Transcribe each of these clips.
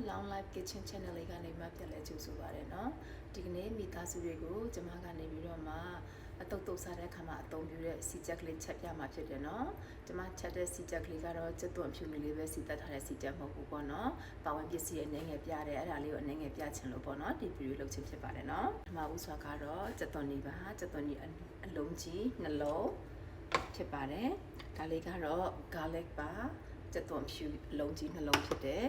Long Life Kitchen Channel လေးကနေမှပြန်လဲကြိုဆိုပါရနော်ဒီကနေ့မိသားစုတွေကိုကျမကနေပြီးတော့မှအတုပ်တုပ်စားတဲ့အခါမှာအသုံးပြုတဲ့စီချက်ကလေးချက်ပြမှာဖြစ်တယ်နော်ကျမချက်တဲ့စီချက်ကလေးကတော့ကျက်သွန်ဖြူလေးပဲစီတက်ထားတဲ့စီချက်မဟုတ်ဘူးပေါ့နော်ပါဝင်ပစ္စည်းအနေငယ်ပြတယ်အဲ့ဒါလေးကိုအနေငယ်ပြချင်လို့ပေါ့နော်ဒီဗီဒီယိုလုပ်ချင်းဖြစ်ပါတယ်နော်ပထမဦးစွာကတော့ကျက်သွန်နီပါကျက်သွန်နီအလုံးကြီးနှလုံးဖြစ်ပါတယ်ဒါလေးကတော့ garlic ပါကျက်သွန်ဖြူအလုံးကြီးနှလုံးဖြစ်တယ်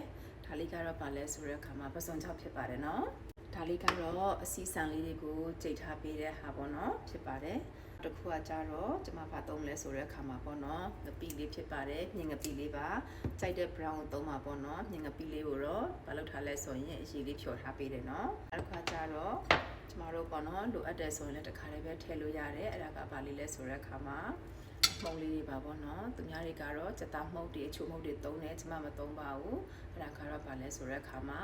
ဒါလေးကတော့ပါလဲဆိုတဲ့အခါမှာပစွန်ချောက်ဖြစ်ပါတယ်နော်ဒါလေးကတော့အစီဆန်လေးတွေကိုကြိတ်ထားပေးတဲ့ဟာပေါ့နော်ဖြစ်ပါတယ်တစ်ခုကကြတော့ကျွန်မဘာသုံးလဲဆိုတဲ့အခါမှာပေါ့နော်ငပိလေးဖြစ်ပါတယ်မြင်ငပိလေးပါကြိုက်တဲ့ brown ကိုသုံးပါပေါ့နော်မြင်ငပိလေးကိုတော့ဘာလုပ်ထားလဲဆိုရင်အရေးလေးဖြော်ထားပေးတယ်နော်တစ်ခါကြတော့ကျမတို့ပေါ့နော်လိုအပ်တယ်ဆိုရင်လည်းတစ်ခါတည်းပဲထည့်လို့ရတယ်အဲ့ဒါကဘာလေးလဲဆိုတဲ့အခါမှာမှုံလေးတွေပါပေါ့နော်သူများတွေကတော့စက်သားမှုတ်တွေအချို့မှုတ်တွေသုံးတယ်ကျမမသုံးပါဘူးအဲ့ဒါကတော့ဘာလဲဆိုတဲ့အခါမှာ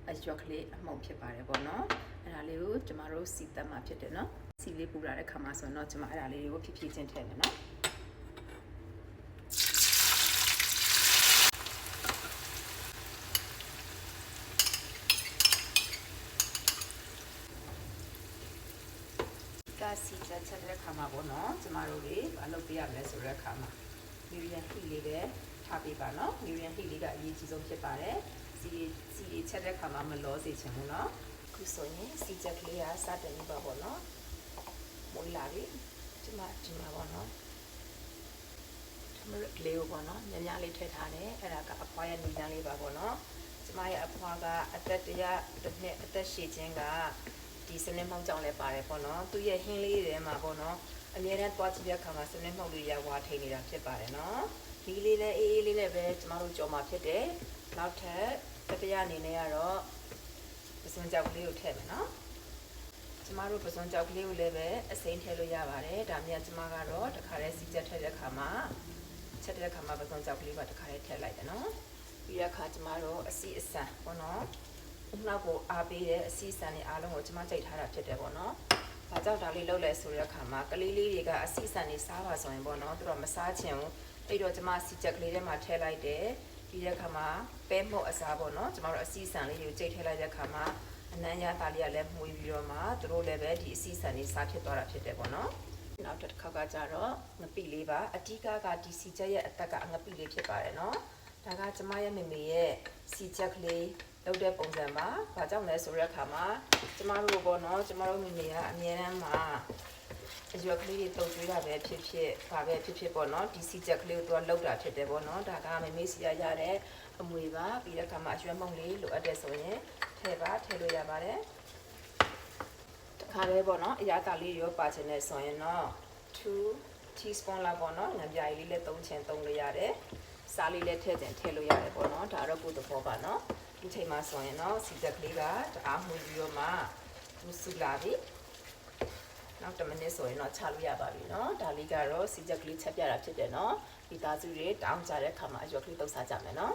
အရွက်ကလေးအမှုံဖြစ်ပါတယ်ပေါ့နော်အဲ့ဒါလေးကိုကျမတို့စီတက်မှာဖြစ်တယ်နော်စီလေးပူလာတဲ့ခါမှာဆိုတော့ကျမအဲ့ဒါလေးကိုဖြည်းဖြည်းချင်းထည့်မယ်နော်စီချက်တဲ့ခါမှာပေါ့နော်ကျမတို့တွေအလုပ်ပေးရမယ်ဆိုတဲ့ခါမှာ medium heat လေးပဲထားပေးပါနော် medium heat လေးကအရေးကြီးဆုံးဖြစ်ပါတယ်စီချက်တဲ့ခါမှာမလောစေချင်ဘူးနော်ခုဆိုရင်စီချက်ကလေးကစတင်နေပါပေါ့နော်မွေးလာပြီကျမပေါ့နော်ထမရလေးကိုပေါ့နော်ညညလေးထည့်ထားတယ်အဲ့ဒါကအဖွားရဲ့နီလန်းလေးပါပေါ့နော်ကျမရဲ့အဖွားကအသက်တစ်နှစ်အသက်ရှည်ခြင်းကဒီစနစ်မှောက်ကြောင့်လည်းပါတယ်ပေါ့နော်သူရဲ့ဟင်းလေးတွေမှာပေါ့နော်အများနဲ့တွားကြည့်တဲ့အခါမှာစနစ်မှောက်လေးရဝါထိနေတာဖြစ်ပါတယ်နော်ဒီလေးနဲ့အေးအေးလေးနဲ့ပဲကျမတို့ကြော်မှာဖြစ်တယ်နောက်ထပ်တတိယအနေနဲ့ကတော့ပစွန်ကြောက်ကလေးကိုထည့်မယ်နော်ကျမတို့ပစွန်ကြောက်ကလေးကိုလည်းပဲအစိမ်းထည့်လို့ရပါတယ်ဒါမြတ်ကျမကတော့တခါတည်းစီချက်ထည့်တဲ့အခါမှာချက်တဲ့အခါမှာပစွန်ကြောက်ကလေးပါတခါတည်းထည့်လိုက်တယ်နော်ပြီးတဲ့အခါကျမတို့အစီအစံပေါ့နော်နောက်ကိုအားပေးတဲ့အစီအစံတွေအားလုံးကိုကျွန်မကြိတ်ထားတာဖြစ်တယ်ပေါ့နော်။ဘာကြောင့်ဒါလေးလုပ်လဲဆိုတဲ့အခါမှာကလေးလေးတွေကအစီအစံတွေစားပါဆိုရင်ပေါ့နော်။သူတို့မစားချင်ဘူး။အဲ့တော့ကျွန်မစီချက်ကလေးထဲမှာထည့်လိုက်တယ်။ပြီးတဲ့အခါမှာပဲမှုတ်အစားပေါ့နော်။ကျွန်တော်တို့အစီအစံလေးတွေကိုကြိတ်ထည့်လိုက်တဲ့အခါမှာအနံ့ရသားလေးကလည်းမှုပြီးတော့မှသူတို့လည်းပဲဒီအစီအစံတွေစားဖြစ်သွားတာဖြစ်တယ်ပေါ့နော်။နောက်တစ်ခါကကြတော့ငပိလေးပါအဓိကဒီစီချက်ရဲ့အသက်ကငပိလေးဖြစ်ပါတယ်နော်။ဒါကကျွန်မရဲ့မေရဲ့စီချက်ကလေးလုပ်တဲ့ပုံစံပါ။ဘာကြောင့်လဲဆိုတဲ့အခါမှာကျမတို့ပေါ့နော်ကျမတို့မိမိကအမြဲတမ်းမှာအရွက်ကလေးတွေတုပ်ကျွေးတာပဲဖြစ်ဖြစ်ဘာပဲဖြစ်ဖြစ်ပေါ့နော်ဒီစီချက်ကလေးကိုသူကလောက်တာဖြစ်တယ်ပေါ့နော်ဒါကမိမိစီရရတဲ့အမွေပါပြီးတဲ့အခါမှာအရွက်မုံလေးလိုအပ်တယ်ဆိုရင်ထည့်လို့ရပါတယ်တခါလေးပေါ့နော်အရာသားလေးရောပါချင်တဲ့ဆိုရင်တော့2 teaspoon လောက်ပေါ့နော်ငပြားလေးလည်းသုံးလို့ရတယ်စားလေးလည်းထည့်လို့ရတယ်ပေါ့နော်ဒါတော့ကိုယ်သဘောပါနော်ဒီချိန်မှာဆိုရင်တော့စီချက်ကလေးကတအားမှုပြီးတော့မှသူစုလာပြီနောက်10မိနစ်ဆိုရင်တော့ချလို့ရပါပြီเนาะဒါလေးကတော့စီချက်ကလေးချက်ပြတာဖြစ်တယ်เนาะဒီသားစုတွေတောင်းကြတဲ့ခါမှာအရွက်ကလေးတုပ်စားကြမယ်เนาะ